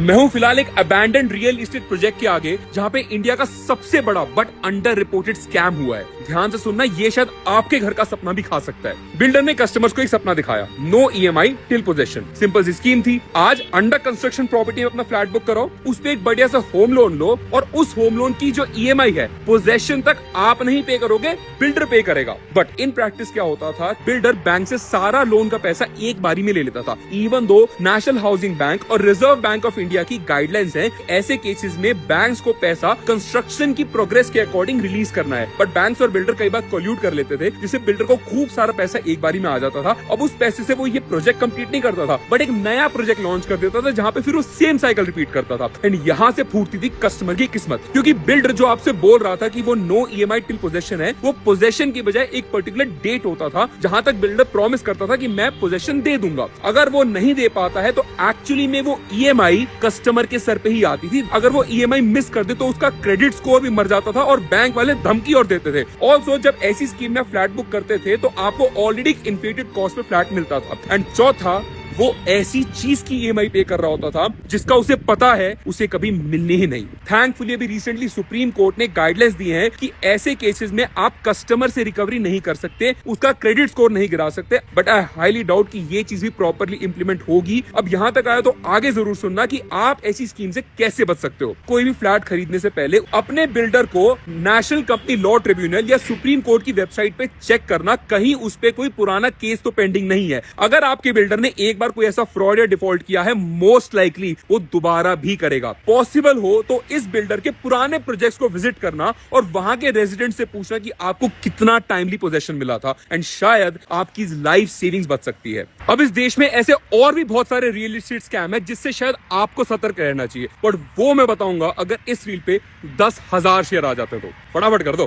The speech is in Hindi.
मैं हूँ फिलहाल एक अबैंडन्ड रियल एस्टेट प्रोजेक्ट के आगे, जहाँ पे इंडिया का सबसे बड़ा बट अंडर रिपोर्टेड स्कैम हुआ है। ध्यान से सुनना, ये शायद आपके घर का सपना भी खा सकता है। बिल्डर ने कस्टमर्स को एक सपना दिखाया, no EMI till possession. Simple सी स्कीम थी, आज अंडर कंस्ट्रक्शन प्रॉपर्टी में अपना फ्लैट बुक करो, उस पे एक बढ़िया सा होम लोन लो और उस होम लोन की जो ईएमआई है, पोजेशन तक आप नहीं पे करोगे, बिल्डर पे करेगा। बट इन प्रैक्टिस क्या होता था, बिल्डर बैंक से सारा लोन का पैसा एक बारी में ले लेता था। Even though national housing bank और रिजर्व बैंक ऑफ इंडिया की गाइडलाइंस हैं, ऐसे केसेस में बैंक्स को पैसा कंस्ट्रक्शन की प्रोग्रेस के अकॉर्डिंग रिलीज करना है। बट बैंक्स और बिल्डर कई बार कोल्यूट कर लेते थे, जिससे बिल्डर को खूब सारा पैसा एक बारी में आ जाता था। अब उस पैसे से वो ये प्रोजेक्ट कंप्लीट नहीं करता था, बट एक नया प्रोजेक्ट लॉन्च कर देता था, जहां पे फिर वो सेम साइकिल रिपीट करता था। एंड यहाँ से फूटती थी कस्टमर की किस्मत, क्योंकि बिल्डर जो आपसे बोल रहा था कि वो नो ईएमआई टिल पोजेशन है, वो पोजेशन की बजाय एक पर्टिकुलर डेट होता था, जहां तक बिल्डर प्रॉमिस करता था कि मैं पोजेशन दे दूंगा। अगर वो नहीं दे पाता है तो एक्चुअली में वो ईएमआई कस्टमर के सर पे ही आती थी। अगर वो ईएमआई मिस कर दे तो उसका क्रेडिट स्कोर भी मर जाता था और बैंक वाले धमकी और देते थे। ऑल्सो जब ऐसी स्कीम में फ्लैट बुक करते थे तो आपको ऑलरेडी इन्फ्लेटेड कॉस्ट पे फ्लैट मिलता था। एंड चौथा, वो ऐसी चीज की ईएमआई पे कर रहा होता था जिसका उसे पता है उसे कभी मिलनी ही नहीं। थैंकफुली अभी रिसेंटली सुप्रीम कोर्ट ने गाइडलाइंस दी हैं कि ऐसे केसेस में आप कस्टमर से रिकवरी नहीं कर सकते, उसका क्रेडिट स्कोर नहीं गिरा सकते। बट आई हाईली डाउट कि ये चीज भी प्रॉपरली इंप्लीमेंट होगी। अब यहाँ तक आया तो आगे जरूर सुनना कि आप ऐसी स्कीम से कैसे बच सकते हो। कोई भी फ्लैट खरीदने से पहले अपने बिल्डर को नेशनल कंपनी लॉ ट्रिब्यूनल या सुप्रीम कोर्ट की वेबसाइट पे चेक करना, कहीं उस पे कोई पुराना केस तो पेंडिंग नहीं है। अगर आपके बिल्डर ने एक बार कोई ऐसा फ्रॉड या डिफॉल्ट किया है, मोस्ट लाइकली वो दोबारा भी करेगा। पॉसिबल हो तो इस बिल्डर के पुराने प्रोजेक्ट्स को विजिट करना और वहां के रेजिडेंट से पूछना कि आपको कितना टाइमली पोजेशन मिला था, एंड शायद आपकी लाइफ सेविंग्स बच सकती है। अब इस देश में ऐसे और भी बहुत सारे रियल एस्टेट स्कैम है जिससे शायद आपको सतर्क रहना चाहिए, बट वो मैं बताऊंगा अगर इस रील पे 10,000 शेयर आ जाते तो। फटाफट कर दो।